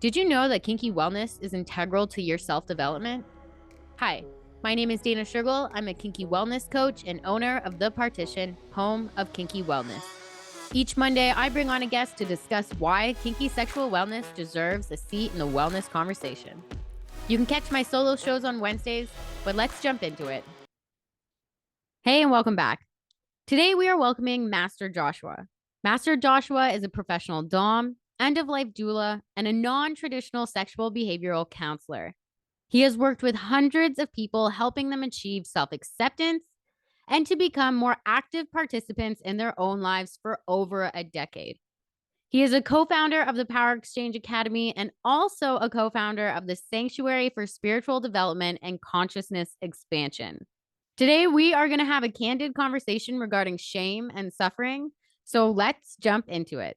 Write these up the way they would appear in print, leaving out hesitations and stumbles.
Did you know that kinky wellness is integral to your self-development? Hi, my name is Dana Shergill. I'm a kinky wellness coach and owner of The Partition, home of kinky wellness. Each Monday, I bring on a guest to discuss why kinky sexual wellness deserves a seat in the wellness conversation. You can catch my solo shows on Wednesdays, but let's jump into it. Hey, and welcome back. Today, we are welcoming Master Joshua. Master Joshua is a professional dom, end-of-life doula, and a non-traditional sexual behavioral counselor. He has worked with hundreds of people, helping them achieve self-acceptance and to become more active participants in their own lives for over a decade. He is a co-founder of the Power Exchange Academy and also a co-founder of the Sanctuary for Spiritual Development and Consciousness Expansion. Today, we are going to have a candid conversation regarding shame and suffering. So let's jump into it.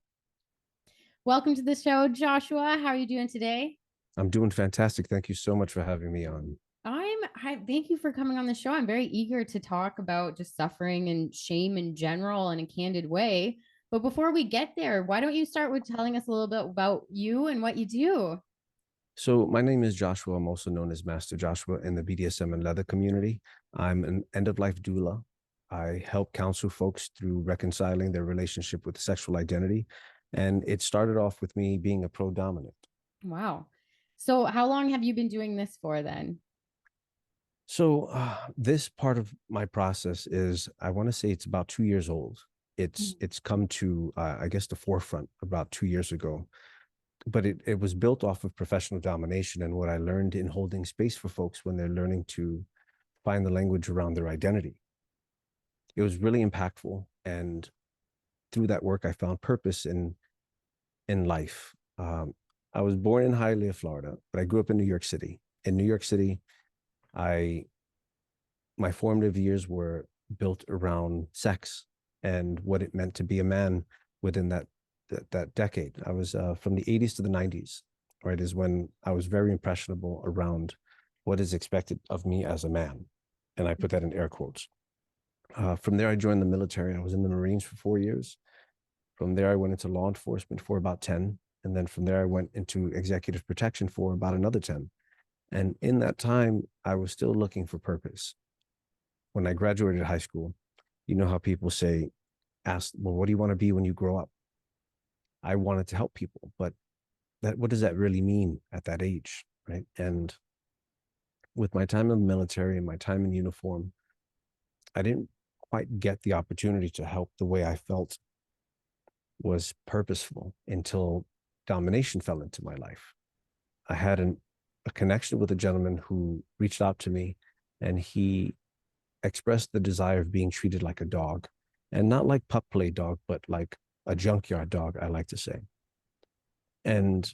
Welcome to the show, Joshua. How are you doing today? I'm doing fantastic. Thank you so much for having me on. Thank you for coming on the show. I'm very eager to talk about just suffering and shame in general in a candid way. But before we get there, why don't you start with telling us a little bit about you and what you do? So my name is Joshua. I'm also known as Master Joshua in the BDSM and leather community. I'm an end-of-life doula. I help counsel folks through reconciling their relationship with sexual identity. And it started off with me being a pro-dominant. Wow. So how long have you been doing this for then? So this part of my process is, I want to say it's about 2 years old. It's come to, I guess, the forefront about 2 years ago. But it was built off of professional domination and what I learned in holding space for folks when they're learning to find the language around their identity. It was really impactful. And through that work, I found purpose in life. I was born in Hialeah, Florida, but I grew up in New York City. In New York City, my formative years were built around sex and what it meant to be a man within that decade. I was from the 80s to the 90s, right, is when I was very impressionable around what is expected of me as a man. And I put that in air quotes. From there, I joined the military. I was in the Marines for 4 years. From there, I went into law enforcement for about 10. And then from there, I went into executive protection for about another 10. And in that time, I was still looking for purpose. When I graduated high school, you know how people ask, well, what do you want to be when you grow up? I wanted to help people, but what does that really mean at that age, right? And with my time in the military and my time in uniform, I didn't quite get the opportunity to help the way I felt was purposeful until domination fell into my life. I had a connection with a gentleman who reached out to me, and he expressed the desire of being treated like a dog, and not like pup play dog, but like a junkyard dog, I like to say. And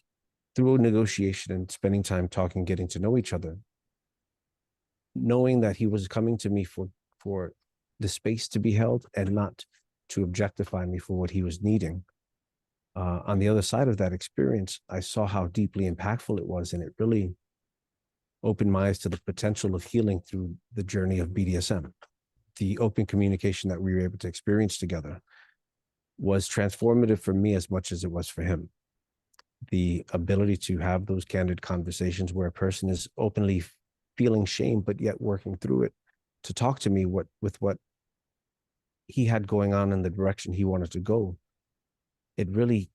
through negotiation and spending time talking, getting to know each other, knowing that he was coming to me for the space to be held and not to objectify me for what he was needing. On the other side of that experience, I saw how deeply impactful it was, and it really opened my eyes to the potential of healing through the journey of BDSM. The open communication that we were able to experience together was transformative for me as much as it was for him. The ability to have those candid conversations where a person is openly feeling shame, but yet working through it to talk to me with what he had going on in the direction he wanted to go. It really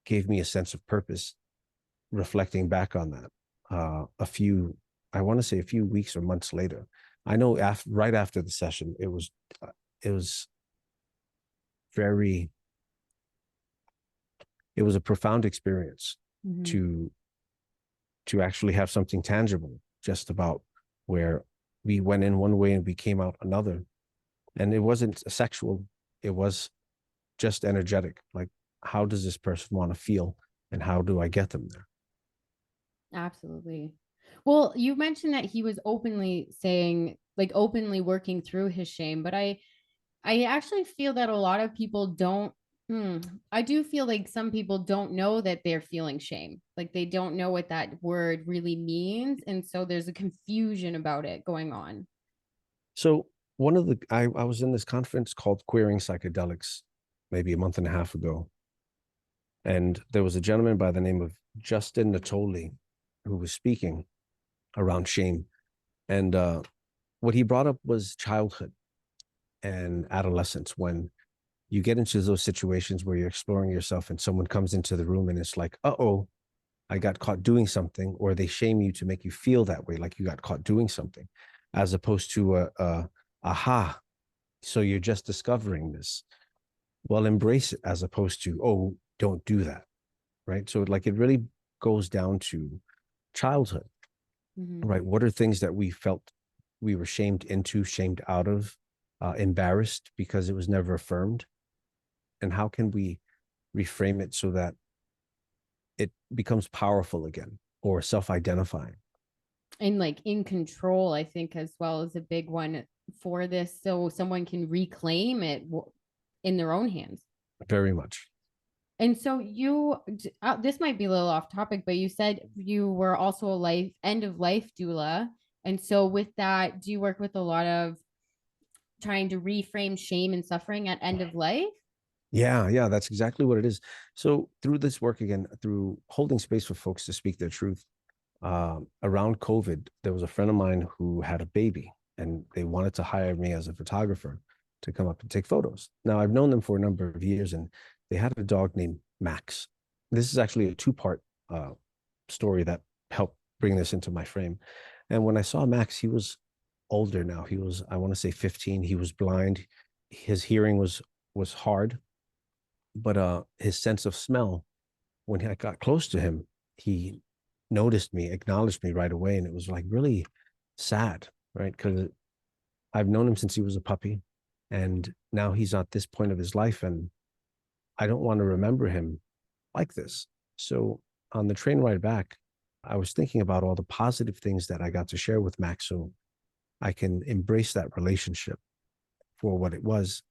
gave me a sense of purpose, reflecting back on that. I want to say a few weeks or months later, I know right after the session, it was a profound experience to actually have something tangible, just about where we went in one way and we came out another. And it wasn't sexual, it was just energetic. Like, how does this person want to feel and how do I get them there? Absolutely. Well, you mentioned that he was openly working through his shame, but I actually feel that a lot of people don't. I do feel like some people don't know that they're feeling shame. Like they don't know what that word really means. And so there's a confusion about it going on. So I was in this conference called Queering Psychedelics maybe a month and a half ago. And there was a gentleman by the name of Justin Natoli, who was speaking around shame. And what he brought up was childhood and adolescence, when you get into those situations where you're exploring yourself and someone comes into the room and it's like, uh-oh, I got caught doing something, or they shame you to make you feel that way, like you got caught doing something, as opposed to aha, so you're just discovering this. Well, embrace it, as opposed to, oh, don't do that, right? So like it really goes down to childhood, right? What are things that we felt we were shamed into, shamed out of, embarrassed because it was never affirmed? And how can we reframe it so that it becomes powerful again, or self-identifying? And like in control, I think, as well, is a big one for this, so someone can reclaim it in their own hands. Very much. And so you, this might be a little off topic, but you said you were also a end of life doula. And so with that, do you work with a lot of trying to reframe shame and suffering at end of life? Yeah, that's exactly what it is. So through this work, again, through holding space for folks to speak their truth, around COVID, there was a friend of mine who had a baby, and they wanted to hire me as a photographer to come up and take photos. Now, I've known them for a number of years, and they had a dog named Max. This is actually a two-part story that helped bring this into my frame. And when I saw Max, he was older now. He was, I want to say 15. He was blind. His hearing was hard, but his sense of smell, when I got close to him, he noticed me, acknowledged me right away. And it was like really sad, right? Because I've known him since he was a puppy. And now he's at this point of his life. And I don't want to remember him like this. So on the train ride back, I was thinking about all the positive things that I got to share with Max, so I can embrace that relationship for what it was,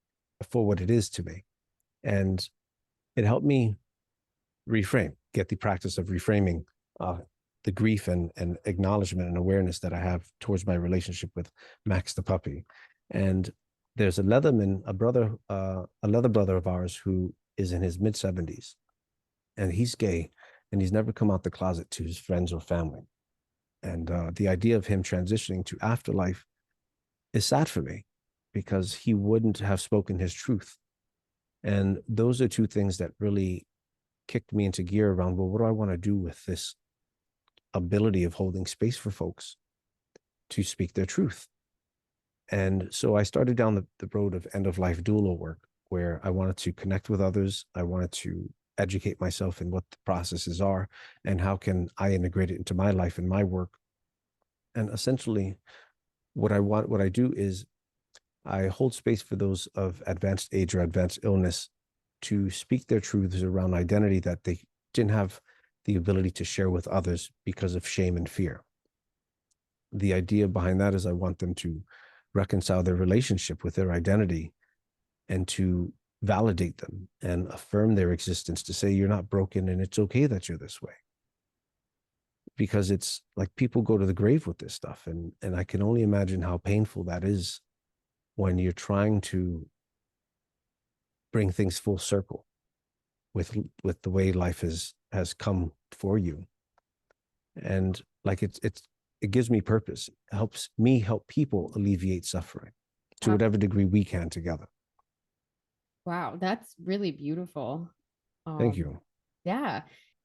for what it is to me. And it helped me get the practice of reframing the grief and acknowledgement and awareness that I have towards my relationship with Max the puppy. And there's a Leatherman, a leather brother of ours, who is in his mid-70s, and he's gay, and he's never come out the closet to his friends or family. And the idea of him transitioning to afterlife is sad for me, because he wouldn't have spoken his truth. And those are two things that really kicked me into gear around, well, what do I want to do with this ability of holding space for folks to speak their truth? And so I started down the road of end of life doula work, where I wanted to connect with others. I wanted to educate myself in what the processes are and how can I integrate it into my life and my work. And essentially what I do is I hold space for those of advanced age or advanced illness to speak their truths around identity that they didn't have the ability to share with others because of shame and fear. The idea behind that is I want them to reconcile their relationship with their identity and to validate them and affirm their existence, to say you're not broken and it's okay that you're this way. Because it's like people go to the grave with this stuff, and I can only imagine how painful that is when you're trying to bring things full circle with the way life has come for you. And like it gives me purpose. It helps me help people alleviate suffering to whatever degree we can together. Wow, that's really beautiful. Thank you. Yeah.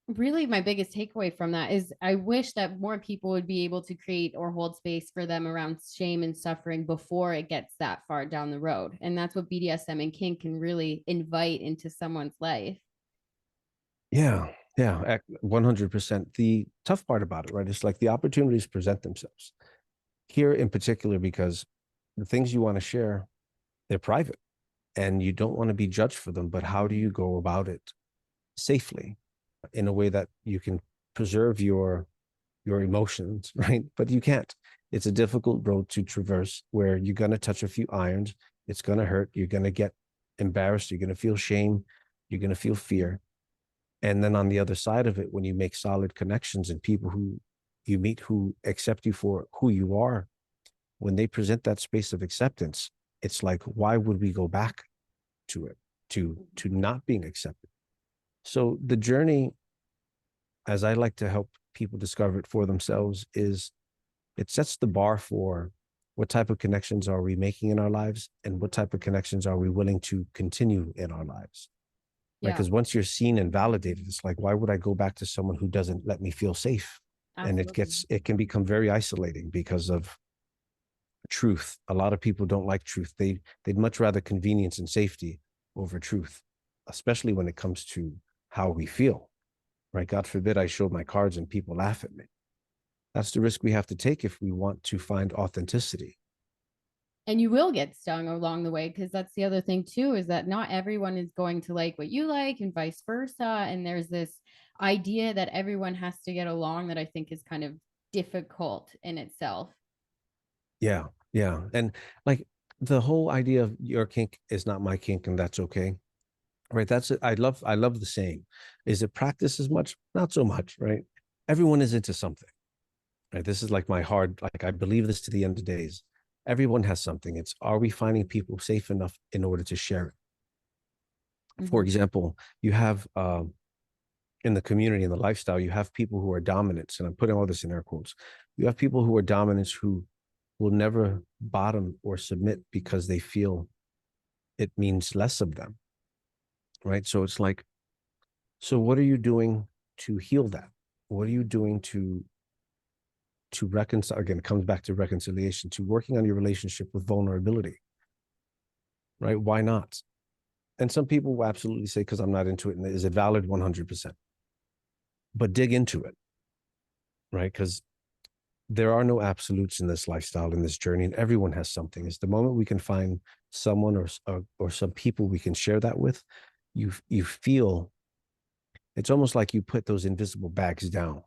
Really, my biggest takeaway from that is I wish that more people would be able to create or hold space for them around shame and suffering before it gets that far down the road. And that's what BDSM and kink can really invite into someone's life. Yeah, 100%. The tough part about it, right, is like the opportunities present themselves here in particular, because the things you want to share, they're private and you don't want to be judged for them. But how do you go about it safely in a way that you can preserve your emotions, right? But you can't. It's a difficult road to traverse, where you're going to touch a few irons. It's going to hurt. You're going to get embarrassed. You're going to feel shame. You're going to feel fear. And then on the other side of it, when you make solid connections and people who you meet who accept you for who you are, when they present that space of acceptance, it's like, why would we go back to it, to not being accepted? So the journey as I like to help people discover it for themselves, is it sets the bar for what type of connections are we making in our lives and what type of connections are we willing to continue in our lives. Right? Yeah, Because once you're seen and validated, it's like, why would I go back to someone who doesn't let me feel safe? And absolutely. it can become very isolating because of truth. A lot of people don't like truth. They'd much rather convenience and safety over truth, especially when it comes to how we feel. Right? God forbid I showed my cards and people laugh at me. That's the risk we have to take if we want to find authenticity. And you will get stung along the way, because that's the other thing too, is that not everyone is going to like what you like and vice versa. And there's this idea that everyone has to get along that I think is kind of difficult in itself. Yeah, yeah. And like the whole idea of your kink is not my kink and that's okay. Right. That's it. I love the saying. Is it practice as much? Not so much, right? Everyone is into something. Right. This is like my hard, like I believe this to the end of days. Everyone has something. It's, are we finding people safe enough in order to share it? For example, you have in the community, in the lifestyle, you have people who are dominants, and I'm putting all this in air quotes. You have people who are dominants who will never bottom or submit because they feel it means less of them. Right. So it's like, so what are you doing to heal that? What are you doing to reconcile? Again, it comes back to reconciliation, to working on your relationship with vulnerability. Right? Why not? And some people will absolutely say, because I'm not into it. And is it valid? 100%. But dig into it. Right? Because there are no absolutes in this lifestyle, in this journey, and everyone has something. It's the moment we can find someone or some people we can share that with, you feel it's almost like you put those invisible bags down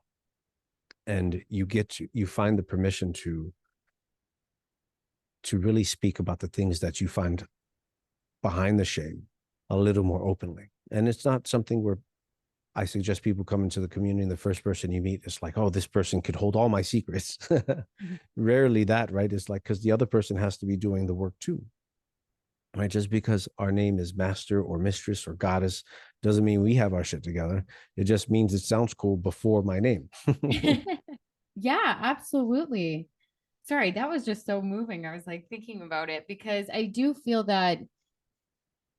and you find the permission to really speak about the things that you find behind the shame a little more openly. And it's not something where I suggest people come into the community and the first person you meet is like, oh, this person could hold all my secrets. Rarely that, right? It's like, because the other person has to be doing the work too. Right? Just because our name is master or mistress or goddess doesn't mean we have our shit together. It just means it sounds cool before my name. Yeah, absolutely. Sorry, that was just so moving. I was like thinking about it, because I do feel that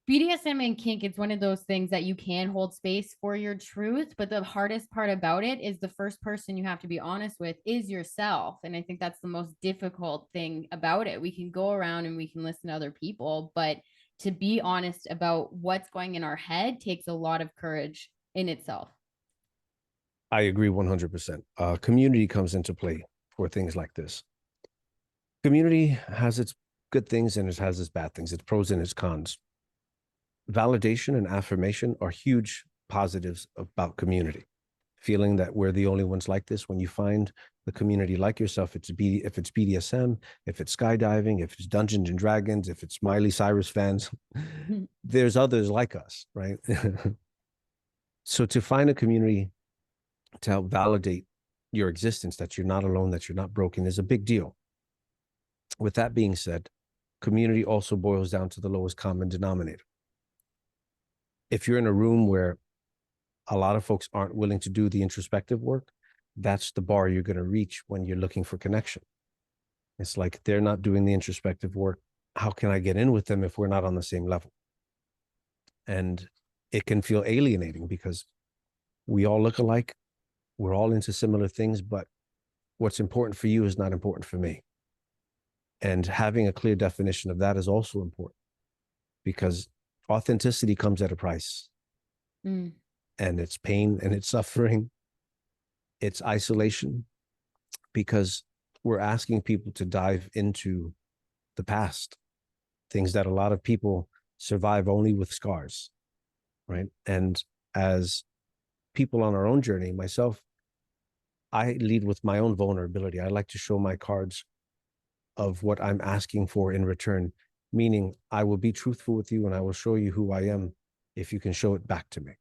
BDSM and kink, it's one of those things that you can hold space for your truth, but the hardest part about it is the first person you have to be honest with is yourself. And I think that's the most difficult thing about it. We can go around and we can listen to other people, but to be honest about what's going in our head takes a lot of courage in itself. I agree 100%. Community comes into play for things like this. Community has its good things and it has its bad things, its pros and its cons. Validation and affirmation are huge positives about community. Feeling that we're the only ones like this. When you find the community like yourself, if it's BDSM, if it's skydiving, if it's Dungeons and Dragons, if it's Miley Cyrus fans, there's others like us, right? So to find a community to help validate your existence, that you're not alone, that you're not broken, is a big deal. With that being said, community also boils down to the lowest common denominator. If you're in a room where a lot of folks aren't willing to do the introspective work, that's the bar you're going to reach when you're looking for connection. It's like they're not doing the introspective work. How can I get in with them if we're not on the same level? And it can feel alienating because we all look alike. We're all into similar things, but what's important for you is not important for me. And having a clear definition of that is also important, because authenticity comes at a price. And it's pain and it's suffering. It's isolation, because we're asking people to dive into the past, things that a lot of people survive only with scars, right? And as people on our own journey, myself, I lead with my own vulnerability. I like to show my cards of what I'm asking for in return, meaning I will be truthful with you and I will show you who I am if you can show it back to me.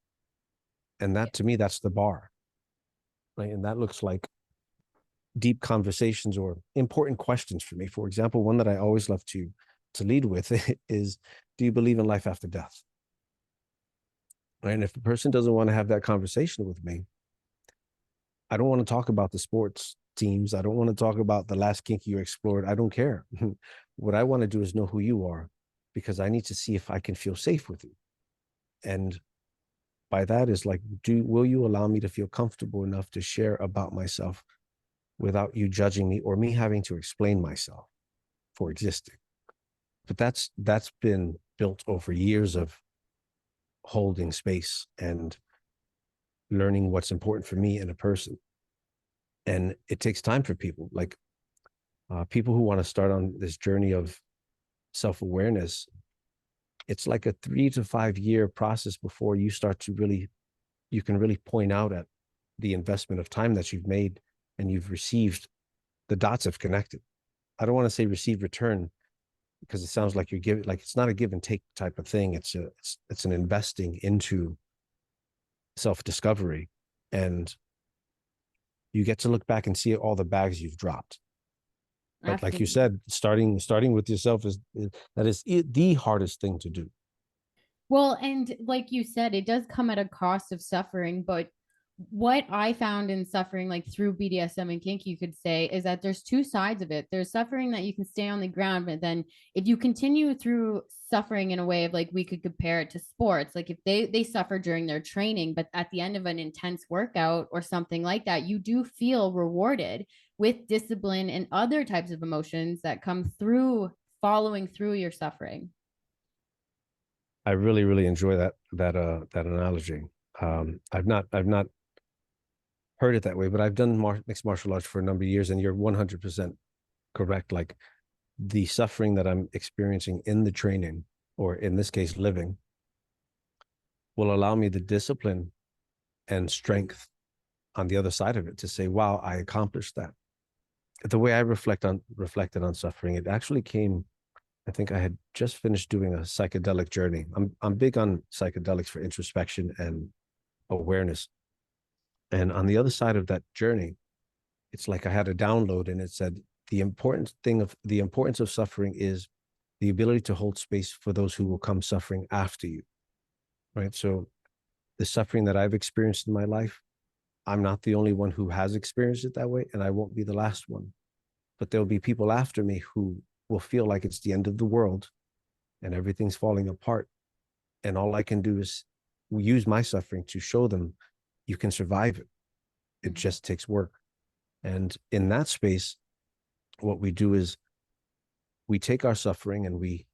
And that, to me, that's the bar, right? And that looks like deep conversations or important questions for me. For example, one that I always love to lead with is, do you believe in life after death? Right? And if the person doesn't want to have that conversation with me, I don't want to talk about the sports teams. I don't want to talk about the last kinky you explored. I don't care. What I want to do is know who you are, because I need to see if I can feel safe with you. And by that is like, will you allow me to feel comfortable enough to share about myself without you judging me or me having to explain myself for existing? But that's been built over years of holding space and learning what's important for me in a person. And it takes time for people, like people who want to start on this journey of self-awareness. It's like a 3 to 5 year process before you start to you can really point out at the investment of time that you've made, and you've received, the dots have connected. I don't want to say receive return, because it sounds like you're giving, like it's not a give and take type of thing. It's an investing into self-discovery, and you get to look back and see all the bags you've dropped. But like you said, starting with yourself is the hardest thing to do. Well, and like you said, it does come at a cost of suffering. But what I found in suffering, like through BDSM and kink, you could say, is that there's two sides of it. There's suffering that you can stay on the ground, but then if you continue through suffering in a way of, like, we could compare it to sports, like if they suffer during their training, but at the end of an intense workout or something like that, you do feel rewarded with discipline and other types of emotions that come through following through your suffering. I really, really enjoy that analogy. I've not heard it that way, but I've done mixed martial arts for a number of years, and you're 100% correct. Like, the suffering that I'm experiencing in the training, or in this case, living, will allow me the discipline and strength on the other side of it to say, wow, I accomplished that. The way I reflected on suffering, it actually came, I think I had just finished doing a psychedelic journey. I'm big on psychedelics for introspection and awareness. And on the other side of that journey, it's like I had a download, and it said the importance of suffering is the ability to hold space for those who will come suffering after you. Right. So the suffering that I've experienced in my life, I'm not the only one who has experienced it that way, and I won't be the last one. But there'll be people after me who will feel like it's the end of the world and everything's falling apart. And all I can do is use my suffering to show them you can survive it. It just takes work. And in that space, what we do is we take our suffering and we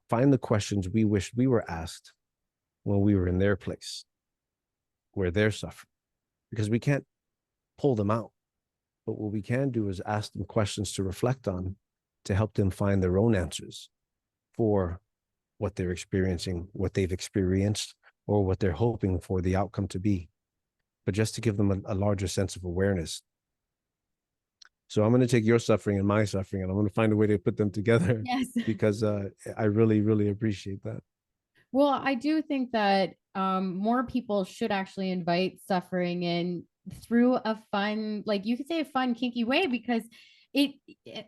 find the questions we wish we were asked when we were in their place, where they're suffering, because we can't pull them out. But what we can do is ask them questions to reflect on, to help them find their own answers for what they're experiencing, what they've experienced, or what they're hoping for the outcome to be. But just to give them a larger sense of awareness. So I'm going to take your suffering and my suffering, and I'm going to find a way to put them together. Yes. Because I really, really appreciate that. Well, I do think that more people should actually invite suffering in through a fun, like you could say a fun, kinky way, because it,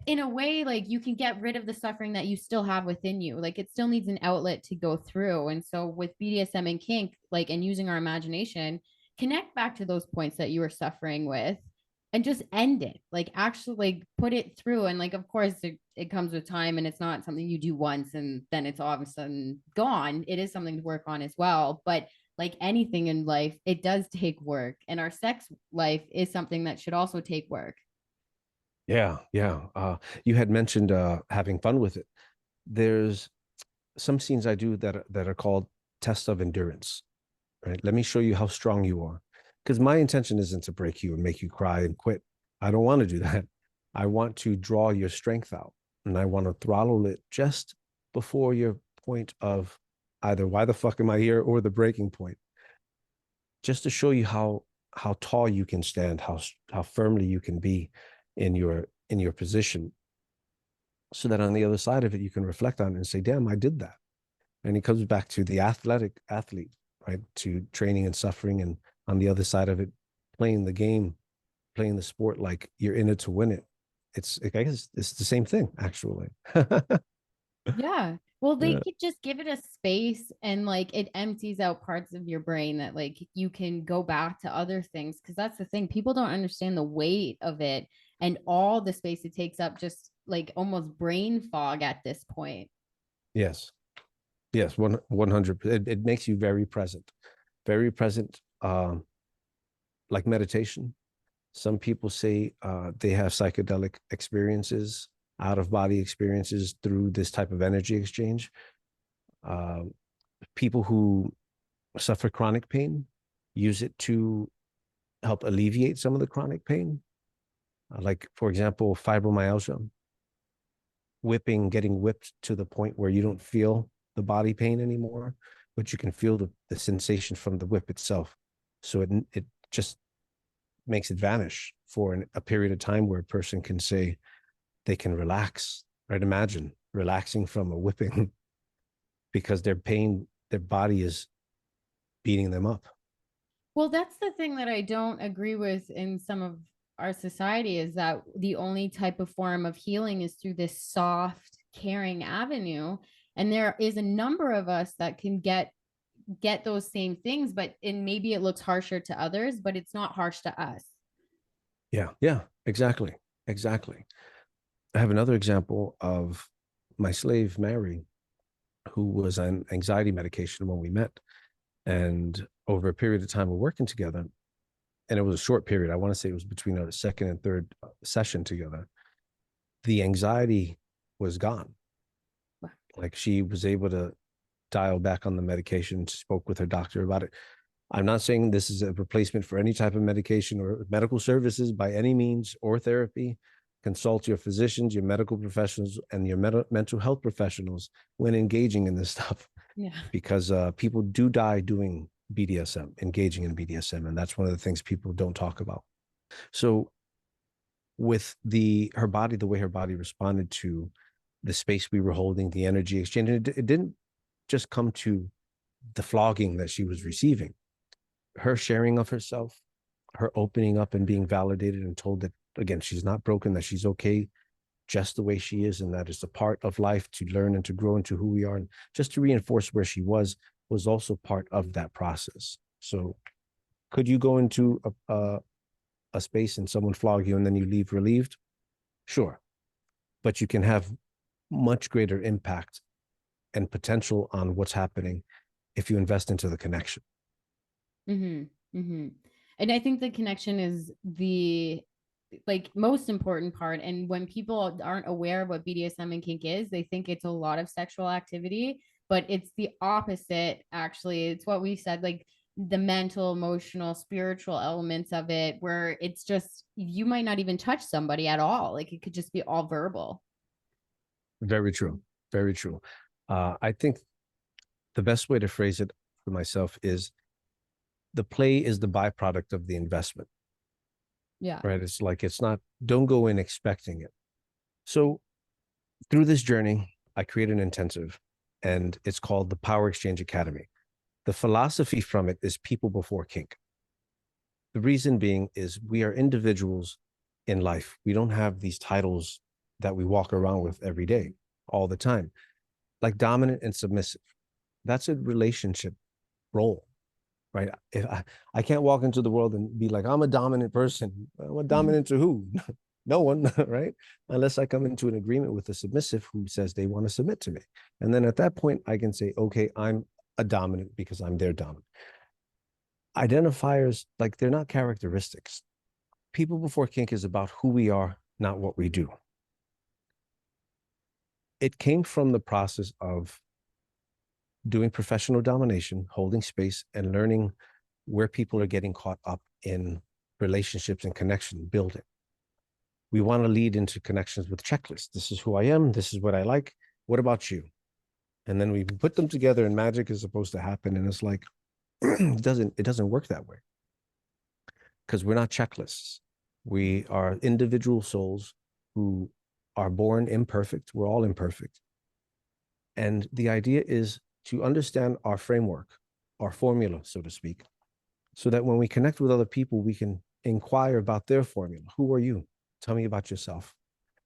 in a way, like you can get rid of the suffering that you still have within you. Like it still needs an outlet to go through. And so with BDSM and kink, like, and using our imagination, connect back to those points that you were suffering with and just end it, like actually like put it through. And like of course it comes with time, and it's not something you do once and then it's all of a sudden gone. It is something to work on as well, but like anything in life, it does take work, and our sex life is something that should also take work. Yeah, yeah. You had mentioned having fun with it. There's some scenes I do that are called tests of endurance. Right? Let me show you how strong you are. Because my intention isn't to break you and make you cry and quit. I don't want to do that. I want to draw your strength out, and I want to throttle it just before your point of either why the fuck am I here, or the breaking point, just to show you how tall you can stand, how firmly you can be in your position, so that on the other side of it you can reflect on it and say, damn, I did that. And it comes back to the athlete, right? To training and suffering, and on the other side of it, playing the game, playing the sport like you're in it to win it. I guess it's the same thing, actually. Yeah. Well, they could just give it a space and like it empties out parts of your brain that like you can go back to other things. Cause that's the thing. People don't understand the weight of it and all the space it takes up, just like almost brain fog at this point. Yes. Yes, 100. It makes you very present, very present. Like meditation. Some people say they have psychedelic experiences, out of body experiences through this type of energy exchange. Uh, People who suffer chronic pain use it to help alleviate some of the chronic pain. Like, for example, fibromyalgia, getting whipped to the point where you don't feel the body pain anymore, but you can feel the sensation from the whip itself. So it just makes it vanish for a period of time where a person can say they can relax, right? Imagine relaxing from a whipping because their pain, their body is beating them up. Well, that's the thing that I don't agree with in some of our society is that the only type of form of healing is through this soft, caring avenue. And there is a number of us that can get those same things, but and maybe it looks harsher to others, but it's not harsh to us. Yeah, yeah, exactly. Exactly. I have another example of my slave, Mary, who was on anxiety medication when we met. And over a period of time of working together, and it was a short period, I want to say it was between our second and third session together, the anxiety was gone. Like she was able to dial back on the medication, spoke with her doctor about it. I'm not saying this is a replacement for any type of medication or medical services by any means or therapy. Consult your physicians, your medical professionals, and your mental health professionals when engaging in this stuff. Yeah. Because people do die doing BDSM, engaging in BDSM, and that's one of the things people don't talk about. So with her body, the way her body responded to the space we were holding, the energy exchange, it didn't just come to the flogging that she was receiving. Her sharing of herself, her opening up and being validated and told that, again, she's not broken, that she's okay just the way she is, and that it's a part of life to learn and to grow into who we are. And just to reinforce where she was also part of that process. So could you go into a space and someone flog you and then you leave relieved? Sure. But you can have much greater impact and potential on what's happening if you invest into the connection. Mm-hmm. Mm-hmm. And I think the connection is the like most important part. And when people aren't aware of what BDSM and kink is, they think it's a lot of sexual activity, but it's the opposite. Actually, it's what we said, like the mental, emotional, spiritual elements of it, where it's just you might not even touch somebody at all. Like it could just be all verbal. Very true. Very true. I think the best way to phrase it for myself is the play is the byproduct of the investment. Yeah. Right. It's like, it's not, don't go in expecting it. So through this journey, I created an intensive and it's called the Power Exchange Academy. The philosophy from it is people before kink. The reason being is we are individuals in life. We don't have these titles that we walk around with every day, all the time, like dominant and submissive. That's a relationship role, right? If I can't walk into the world and be like, I'm a dominant person. What dominant to who? No one, right? Unless I come into an agreement with a submissive who says they want to submit to me. And then at that point, I can say, okay, I'm a dominant because I'm their dominant. Identifiers, like, they're not characteristics. People before kink is about who we are, not what we do. It came from the process of doing professional domination, holding space, and learning where people are getting caught up in relationships and connection building. We want to lead into connections with checklists. This is who I am. This is what I like. What about you? And then we put them together and magic is supposed to happen. And it's like, it doesn't work that way because we're not checklists. We are individual souls who are born imperfect. We're all imperfect. And the idea is to understand our framework, our formula, so to speak, so that when we connect with other people, we can inquire about their formula. Who are you? Tell me about yourself.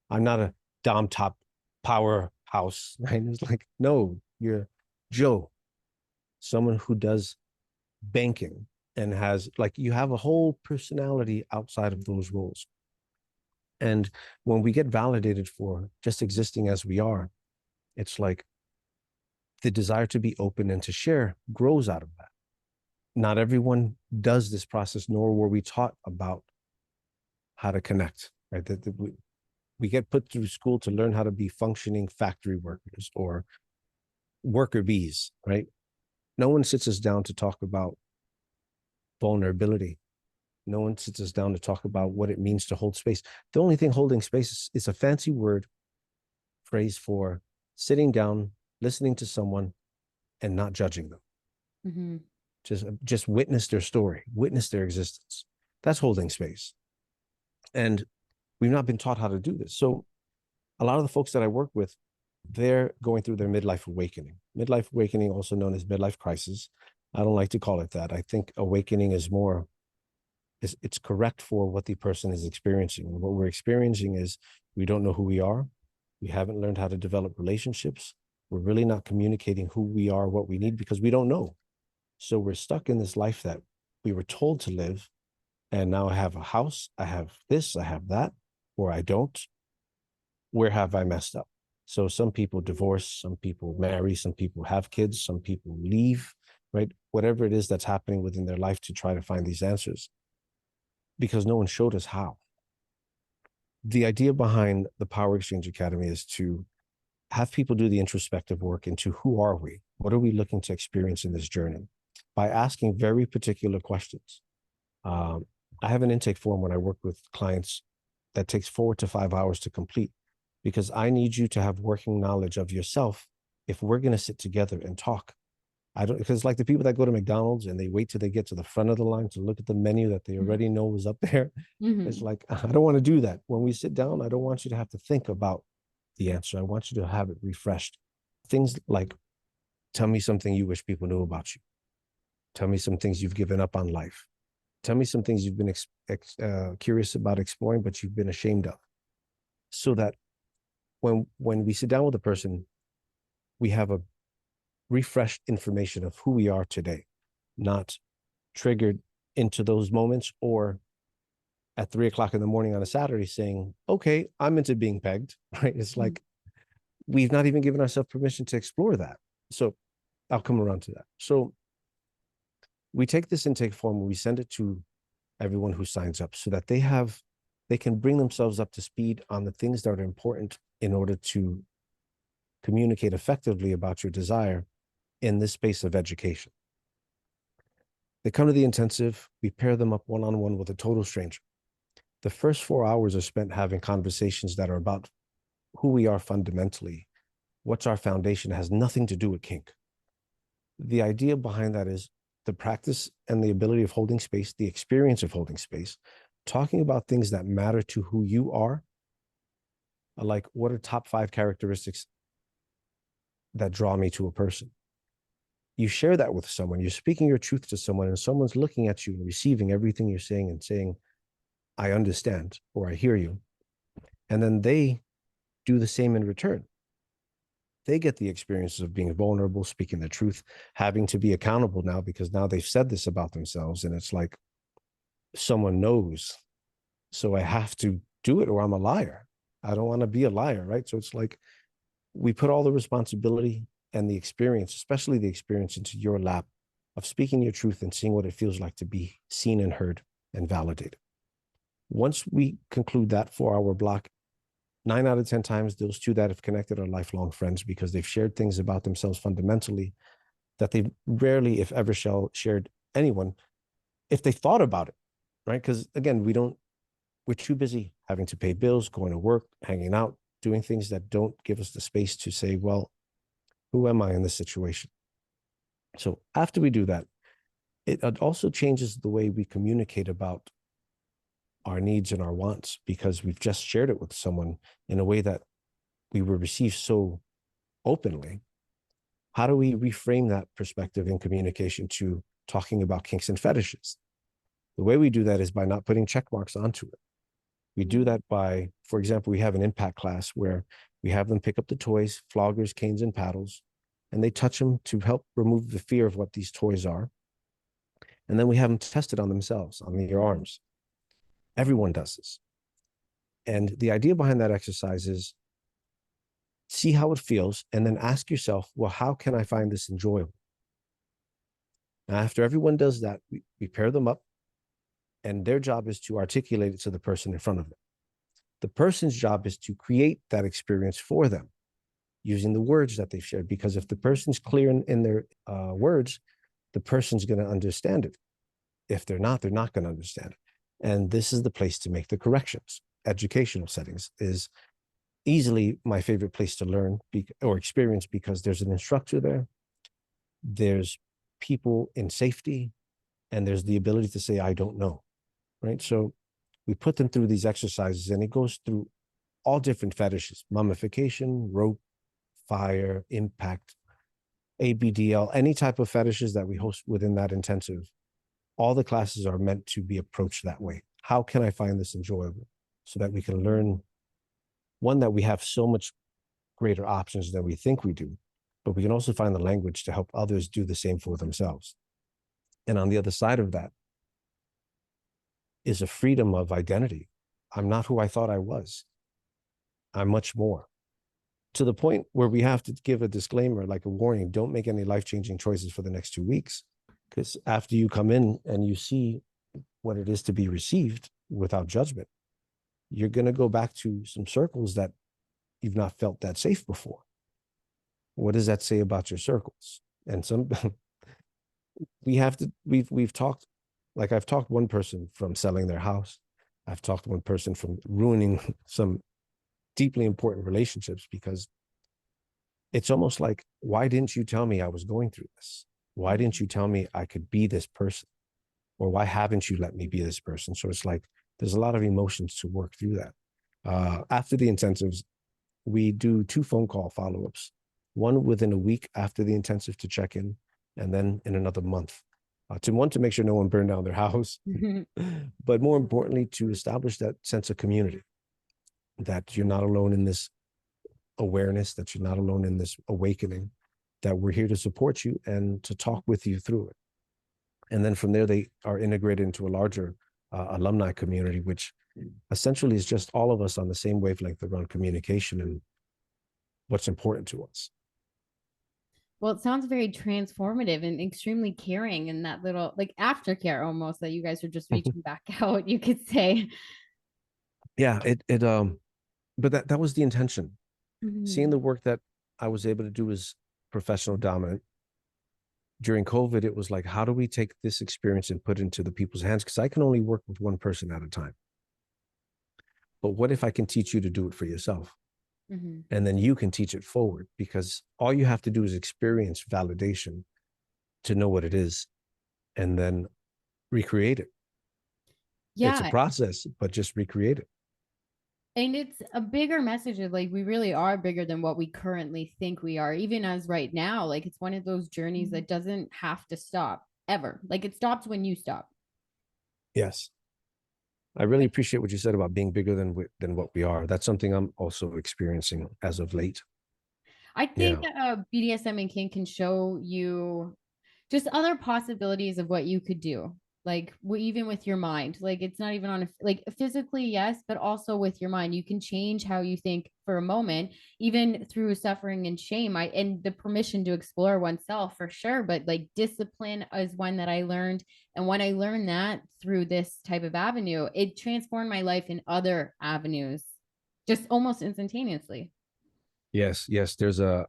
I'm not a dom top house, right? It's like, no, you're Joe, someone who does banking and has like, you have a whole personality outside of those roles. And when we get validated for just existing as we are, it's like the desire to be open and to share grows out of that. Not everyone does this process, nor were we taught about how to connect, right? That we get put through school to learn how to be functioning factory workers or worker bees, right? No one sits us down to talk about vulnerability. No one sits us down to talk about what it means to hold space. The only thing holding space is a fancy word phrase for sitting down, listening to someone, and not judging them. Mm-hmm. Just witness their story, witness their existence. That's holding space. And we've not been taught how to do this. So a lot of the folks that I work with, they're going through their midlife awakening. Midlife awakening, also known as midlife crisis. I don't like to call it that. I think awakening is more, it's correct for what the person is experiencing. And what we're experiencing is we don't know who we are. We haven't learned how to develop relationships. We're really not communicating who we are, what we need, because we don't know. So we're stuck in this life that we were told to live. And now I have a house, I have this, I have that, or I don't. Where have I messed up? So some people divorce, some people marry, some people have kids, some people leave, right? Whatever it is that's happening within their life to try to find these answers, because no one showed us how. The idea behind the Power Exchange Academy is to have people do the introspective work into who are we? What are we looking to experience in this journey? By asking very particular questions. I have an intake form when I work with clients that takes 4 to 5 hours to complete, because I need you to have working knowledge of yourself if we're going to sit together and talk. I don't, because like the people that go to McDonald's and they wait till they get to the front of the line to look at the menu that they already know is up there. Mm-hmm. It's like, I don't want to do that. When we sit down, I don't want you to have to think about the answer. I want you to have it refreshed. Things like, tell me something you wish people knew about you. Tell me some things you've given up on life. Tell me some things you've been curious about exploring, but you've been ashamed of. So that when we sit down with a person, we have a refreshed information of who we are today, not triggered into those moments or at 3:00 in the morning on a Saturday saying, okay, I'm into being pegged, right? It's like, we've not even given ourselves permission to explore that. So I'll come around to that. So we take this intake form and we send it to everyone who signs up so that they can bring themselves up to speed on the things that are important in order to communicate effectively about your desire in this space of education. They come to the intensive, we pair them up one-on-one with a total stranger. The first 4 hours are spent having conversations that are about who we are fundamentally. What's our foundation? It has nothing to do with kink. The idea behind that is the practice and the ability of holding space, the experience of holding space, talking about things that matter to who you are, like what are top 5 characteristics that draw me to a person. You share that with someone, you're speaking your truth to someone, and someone's looking at you and receiving everything you're saying and saying, I understand, or I hear you. And then they do the same in return. They get the experiences of being vulnerable, speaking the truth, having to be accountable now because now they've said this about themselves. And it's like, someone knows, so I have to do it or I'm a liar. I don't want to be a liar, right? So it's like we put all the responsibility and the experience, especially the experience, into your lap of speaking your truth and seeing what it feels like to be seen and heard and validated. Once we conclude that 4-hour block, 9 out of 10 times, those two that have connected are lifelong friends because they've shared things about themselves fundamentally that they rarely, if ever, shared anyone if they thought about it, right? Because again, we're too busy having to pay bills, going to work, hanging out, doing things that don't give us the space to say, well, who am I in this situation? So after we do that, it also changes the way we communicate about our needs and our wants because we've just shared it with someone in a way that we were received so openly. How do we reframe that perspective in communication to talking about kinks and fetishes? The way we do that is by not putting check marks onto it. We do that by, for example, we have an impact class where We have them pick up the toys, floggers, canes, and paddles, and they touch them to help remove the fear of what these toys are. And then we have them test it on themselves, on their arms. Everyone does this. And the idea behind that exercise is see how it feels, and then ask yourself, well, how can I find this enjoyable? Now, after everyone does that, we pair them up, and their job is to articulate it to the person in front of them. The person's job is to create that experience for them using the words that they've shared, because if the person's clear in their words, the person's going to understand it. If they're not going to understand it. And this is the place to make the corrections. Educational settings is easily my favorite place to learn or experience, because there's an instructor there, there's people in safety, and there's the ability to say, I don't know, right? So we put them through these exercises, and it goes through all different fetishes: mummification, rope, fire, impact, ABDL, any type of fetishes that we host within that intensive. All the classes are meant to be approached that way. How can I find this enjoyable? So that we can learn, one, that we have so much greater options than we think we do, but we can also find the language to help others do the same for themselves. And on the other side of that is a freedom of identity. I'm not who I thought I was. I'm much more. To the point where we have to give a disclaimer, like a warning: don't make any life-changing choices for the next 2 weeks. Because after you come in and you see what it is to be received without judgment, you're going to go back to some circles that you've not felt that safe before. What does that say about your circles? And we've talked, like I've talked one person from selling their house. I've talked one person from ruining some deeply important relationships, because it's almost like, why didn't you tell me I was going through this? Why didn't you tell me I could be this person? Or why haven't you let me be this person? So it's like, there's a lot of emotions to work through that. After the intensives, we do 2 phone call follow-ups, one within a week after the intensive to check in, and then in another month, to make sure no one burned down their house, but more importantly, to establish that sense of community, that you're not alone in this awareness, that you're not alone in this awakening, that we're here to support you and to talk with you through it. And then from there, they are integrated into a larger alumni community, which essentially is just all of us on the same wavelength around communication and what's important to us. Well, it sounds very transformative and extremely caring, and that little like aftercare almost that you guys are just reaching back out, you could say. Yeah, but that was the intention. Seeing the work that I was able to do as professional dominant during COVID, it was like, how do we take this experience and put it into the people's hands? Because I can only work with one person at a time. But what if I can teach you to do it for yourself? And then you can teach it forward, because all you have to do is experience validation to know what it is, and then recreate it. Yeah. It's a process, but just recreate it. And it's a bigger message of like, we really are bigger than what we currently think we are, even as right now. Like, it's one of those journeys that doesn't have to stop ever. Like, it stops when you stop. Yes. I really appreciate what you said about being bigger than what we are. That's something I'm also experiencing as of late. I think BDSM and kink can show you just other possibilities of what you could do. Like even with your mind, like it's not even on like physically, yes, but also with your mind, you can change how you think for a moment, even through suffering and shame. And the permission to explore oneself for sure, but like discipline is one that I learned, and when I learned that through this type of avenue, it transformed my life in other avenues, just almost instantaneously. Yes, there's a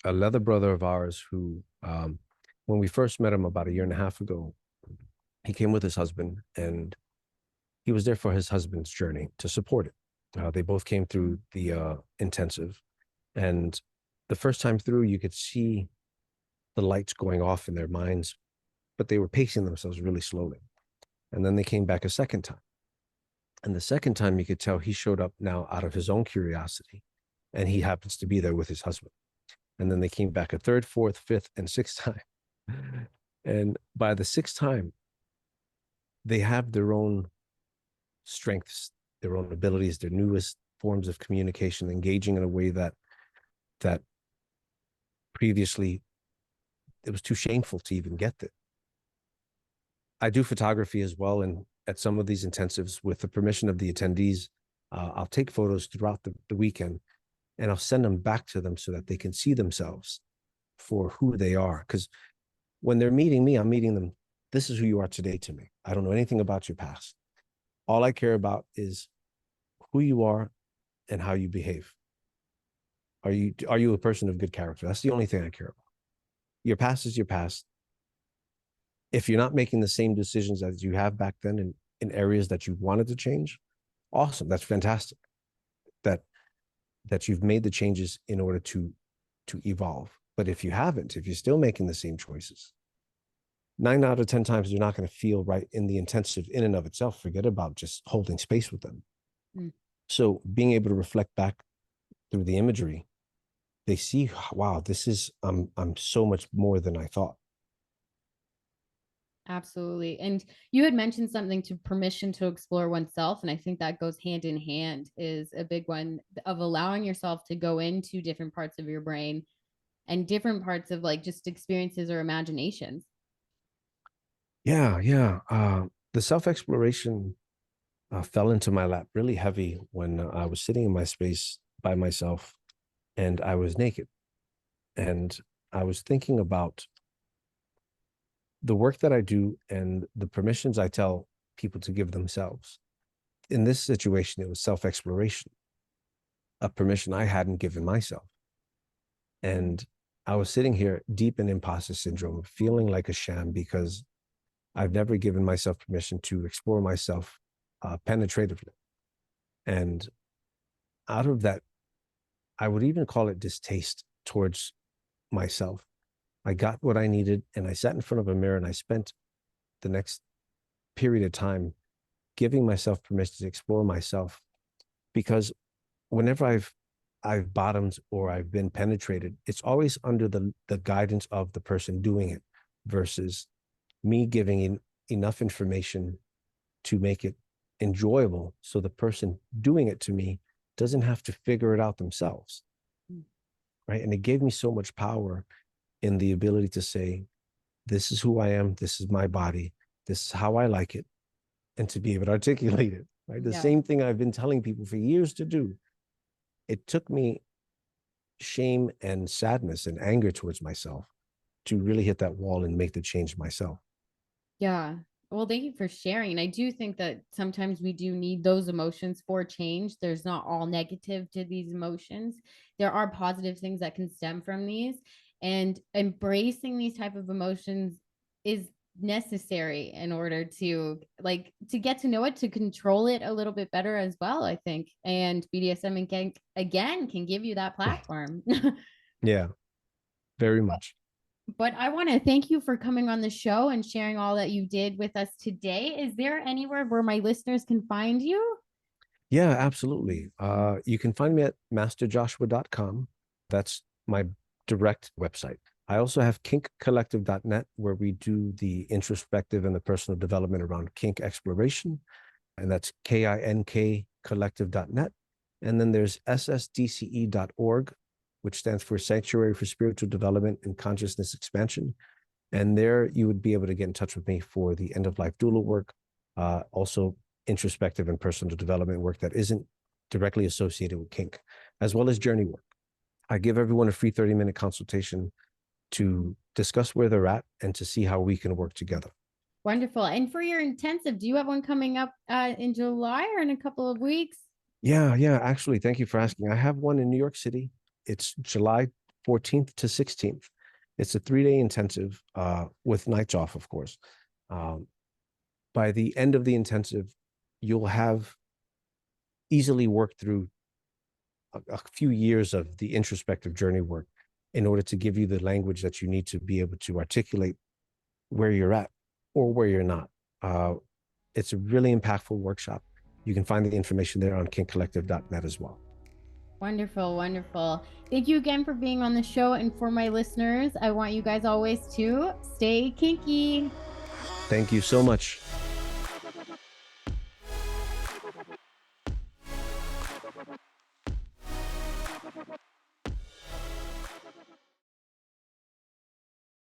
leather brother of ours who, when we first met him about a year and a half ago, he came with his husband, and he was there for his husband's journey to support it. They both came through the intensive, and the first time through, you could see the lights going off in their minds, but they were pacing themselves really slowly. And then they came back a second time. And the second time, you could tell he showed up now out of his own curiosity, and he happens to be there with his husband. And then they came back a third, fourth, fifth, and sixth time. And by the sixth time, they have their own strengths, their own abilities, their newest forms of communication, engaging in a way that previously it was too shameful to even get there. I do photography as well, and at some of these intensives, with the permission of the attendees, I'll take photos throughout the weekend, and I'll send them back to them so that they can see themselves for who they are. Because when they're meeting me, I'm meeting them. This is who you are today to me. I don't know anything about your past. All I care about is who you are and how you behave. Are you a person of good character? That's the only thing I care about. Your past is your past. If you're not making the same decisions as you have back then in areas that you wanted to change, awesome. That's fantastic. That you've made the changes in order to evolve. But if you haven't, if you're still making the same choices, 9 out of 10 times you're not going to feel right in the intensive in and of itself. Forget about just holding space with them. So being able to reflect back through the imagery, they see, wow, this is, I'm so much more than I thought. Absolutely. And you had mentioned something to permission to explore oneself. And I think that goes hand in hand, is a big one of allowing yourself to go into different parts of your brain and different parts of like just experiences or imaginations. Yeah. The self-exploration fell into my lap really heavy when I was sitting in my space by myself and I was naked. And I was thinking about the work that I do and the permissions I tell people to give themselves. In this situation, it was self-exploration, a permission I hadn't given myself. And I was sitting here deep in imposter syndrome, feeling like a sham because I've never given myself permission to explore myself penetratively. And out of that, I would even call it distaste towards myself. I got what I needed and I sat in front of a mirror and I spent the next period of time giving myself permission to explore myself, because whenever I've bottomed or I've been penetrated, it's always under the guidance of the person doing it versus me giving enough information to make it enjoyable so the person doing it to me doesn't have to figure it out themselves. Right. And it gave me so much power in the ability to say, this is who I am, this is my body, this is how I like it, and to be able to articulate it, right? The same thing I've been telling people for years to do. It took me shame and sadness and anger towards myself to really hit that wall and make the change myself. Yeah. Well, thank you for sharing. And I do think that sometimes we do need those emotions for change. There's not all negative to these emotions. There are positive things that can stem from these. And embracing these type of emotions is necessary in order to get to know it, to control it a little bit better as well, I think. And BDSM and kink again can give you that platform. Yeah, very much. But I want to thank you for coming on the show and sharing all that you did with us today. Is there anywhere where my listeners can find you? Yeah, absolutely. You can find me at masterjoshua.com. That's my direct website. I also have kinkcollective.net, where we do the introspective and the personal development around kink exploration. And that's KINK collective.net. And then there's ssdce.org, which stands for Sanctuary for Spiritual Development and Consciousness Expansion. And there you would be able to get in touch with me for the end-of-life doula work, also introspective and personal development work that isn't directly associated with kink, as well as journey work. I give everyone a free 30-minute consultation to discuss where they're at and to see how we can work together. Wonderful. And for your intensive, do you have one coming up in July or in a couple of weeks? Yeah. Actually, thank you for asking. I have one in New York City. It's July 14th to 16th. It's a 3-day intensive with nights off, of course. By the end of the intensive, you'll have easily worked through a few years of the introspective journey work in order to give you the language that you need to be able to articulate where you're at or where you're not. It's a really impactful workshop. You can find the information there on kinkcollective.net as well. Wonderful, wonderful. Thank you again for being on the show. And for my listeners, I want you guys always to stay kinky. Thank you so much.